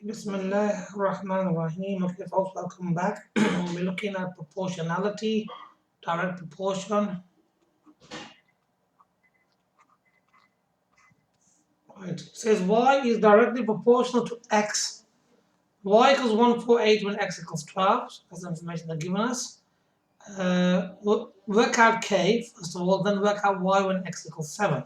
Bismillah Rahman Rahim. Okay, folks, welcome back. We're looking at proportionality, direct proportion. Right. It says y is directly proportional to x. Y equals 148 when x equals 12. So that's the information they're giving us. Work out k, first of all, then work out y when x equals 7.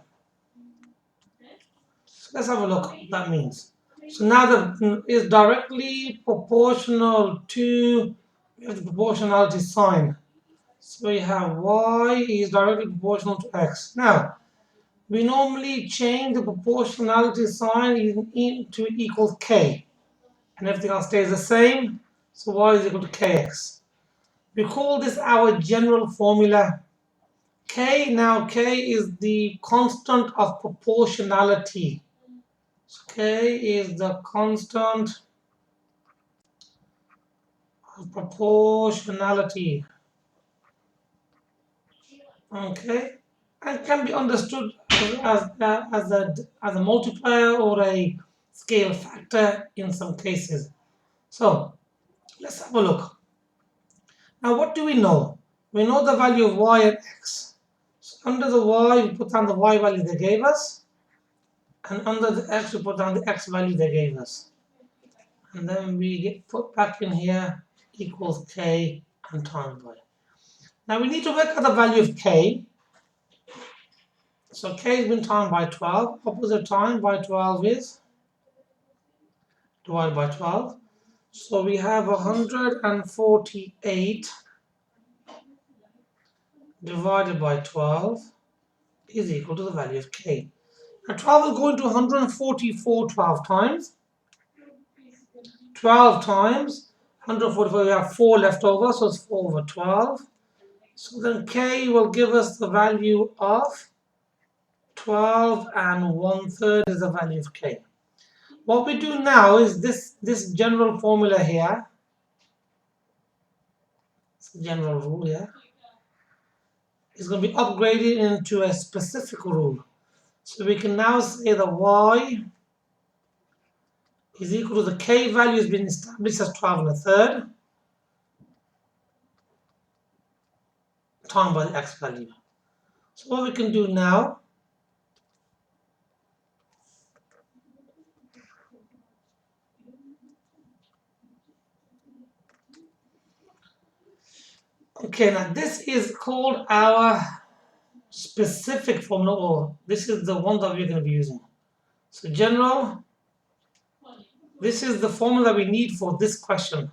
So let's have a look what that means. So now that is directly proportional to, we have the proportionality sign. So we have y is directly proportional to x. Now, we normally change the proportionality sign to equals k. And everything else stays the same. So y is equal to kx. We call this our general formula. K is the constant of proportionality. So k is the constant of proportionality. Okay, and can be understood as a multiplier or a scale factor in some cases. So let's have a look. Now, what do we know? We know the value of y and x. So under the y, we put down the y value they gave us, and under the x, we put down the x value they gave us, and then we get put back in here equals k and times y. Now we need to work out the value of k. So k has been times by 12. Opposite time by 12 is divided by 12. So we have 148 divided by 12 is equal to the value of k. Now 12 will go into 144 12 times. 12 times 144, we have 4 left over, so it's 4 over 12. So then k will give us the value of 12 and 1/3 is the value of k. What we do now is this general formula here, general rule here, is going to be upgraded into a specific rule. So we can now say that y is equal to the k value has been established as 12 1/3 times by the x value. So what we can do now, okay, now this is called our specific formula, or this is the one that we're going to be using. So general, this is the formula we need for this question.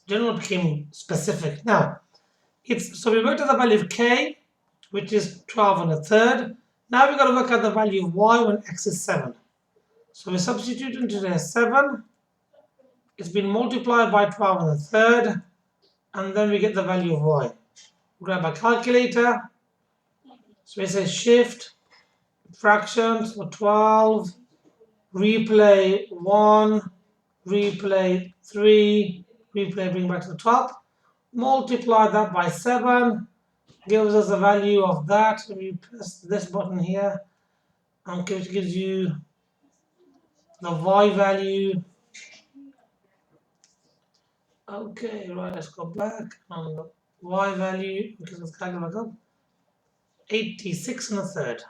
General became specific. Now, so we worked out the value of k, which is 12 1/3. Now we've got to work out the value of y when x is 7. So we substitute into there 7. It's been multiplied by 12 1/3, and then we get the value of y. Grab a calculator. So we say shift fractions for 12, replay 1, replay 3, replay bring back to the top. Multiply that by 7, gives us a value of that. We press this button here, which gives you the y value. Okay, right, let's go back on the y value, because it's calculated up, 86 1/3.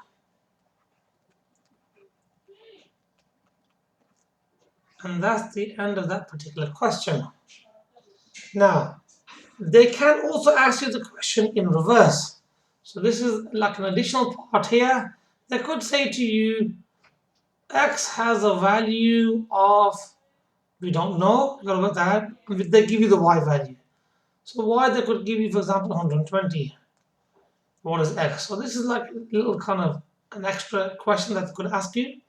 And that's the end of that particular question. Now, they can also ask you the question in reverse. So this is like an additional part here. They could say to you, x has a value of, we don't know, you gotta work that out. They give you the y value. So y, they could give you, for example, 120. What is x? So this is like a little kind of an extra question that they could ask you.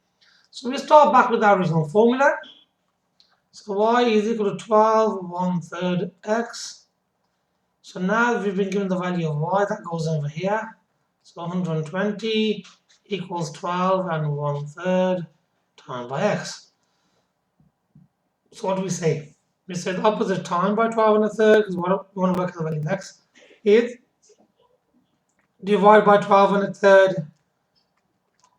So we start back with our original formula. So y is equal to 12 1/3 x. So now we've been given the value of y, that goes over here. So 120 equals 12 and 1/3 times by x. So what do we say? We say the opposite time by 12 1/3, because we want to work out the value of x, is divide by 12 1/3.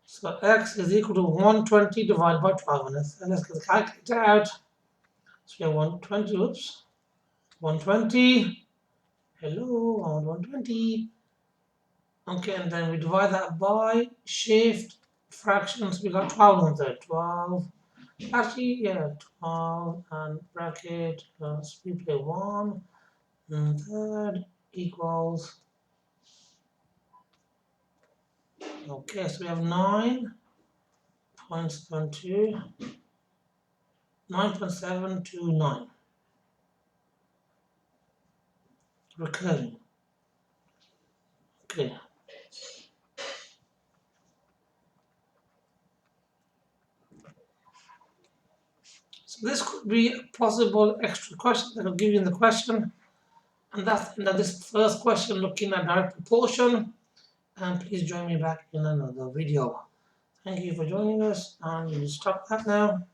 So x is equal to 120 divided by 12 1/3. Let's get the calculator out. So we have 120, oops, 120. Hello, 120. Okay, and then we divide that by shift fractions. We got 12 on there. 12. Actually, yeah, 12 and bracket plus we play 1 and third equals. Okay, so we have 9.72. 9.729 recurring. Okay. So this could be a possible extra question that will give you in the question. And that's this first question looking at direct proportion. And please join me back in another video. Thank you for joining us, and we'll stop that now.